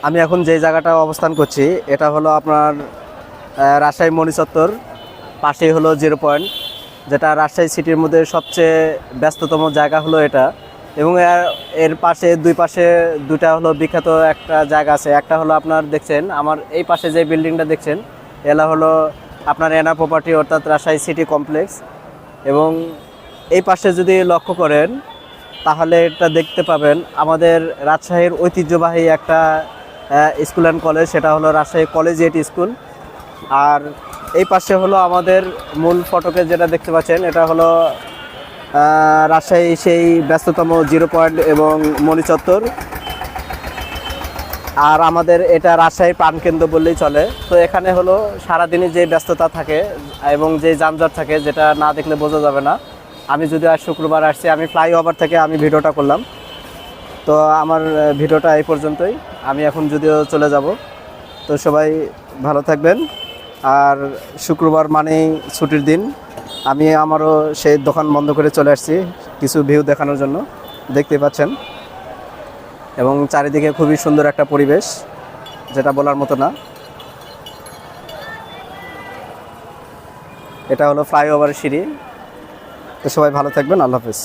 আমি এখন যে জায়গাটা অবস্থান করছি এটা হলো আপনার রাজশাহী মণিচত্বর, পাশেই হলো জিরো পয়েন্ট, যেটা রাজশাহী সিটির মধ্যে সবচেয়ে ব্যস্ততম জায়গা হলো এটা। এবং এর পাশে দুই পাশে দুটা হলো বিখ্যাত একটা জায়গা আছে। একটা হলো আপনার দেখছেন আমার এই পাশে যে বিল্ডিংটা দেখছেন, এলা হলো আপনার এনা প্রপার্টি অর্থাৎ রাজশাহী সিটি কমপ্লেক্স। এবং এই পাশে যদি লক্ষ্য করেন তাহলে এটা দেখতে পাবেন আমাদের রাজশাহীর ঐতিহ্যবাহী একটা স্কুল অ্যান্ড কলেজ, সেটা হলো রাজশাহী কলেজিয়েট স্কুল। আর এই পাশে হলো আমাদের মূল ফটকে যেটা দেখতে পাচ্ছেন, এটা হলো রাজশাহী সেই ব্যস্ততম জিরো পয়েন্ট এবং মণিচত্বর। আর আমাদের এটা রাজশাহীর প্রাণকেন্দ্র বললেই চলে। তো এখানে হলো সারাদিনই যে ব্যস্ততা থাকে এবং যে যানজট থাকে, যেটা না দেখলে বোঝা যাবে না। আমি যদি আজ শুক্রবার আসছি, আমি ফ্লাইওভার থেকে আমি ভিডিওটা করলাম। তো আমার ভিডিওটা এই পর্যন্তই, আমি এখন যদিও চলে যাব। তো সবাই ভালো থাকবেন। আর শুক্রবার মানেই ছুটির দিন, আমি আমারও সেই দোকান বন্ধ করে চলে আসছি কিছু ভিউ দেখানোর জন্য, দেখতে পাচ্ছেন। এবং চারিদিকে খুবই সুন্দর একটা পরিবেশ, যেটা বলার মতো না। এটা হলো ফ্লাইওভারের সিঁড়ি। তো সবাই ভালো থাকবেন, আল্লাহ হাফেজ।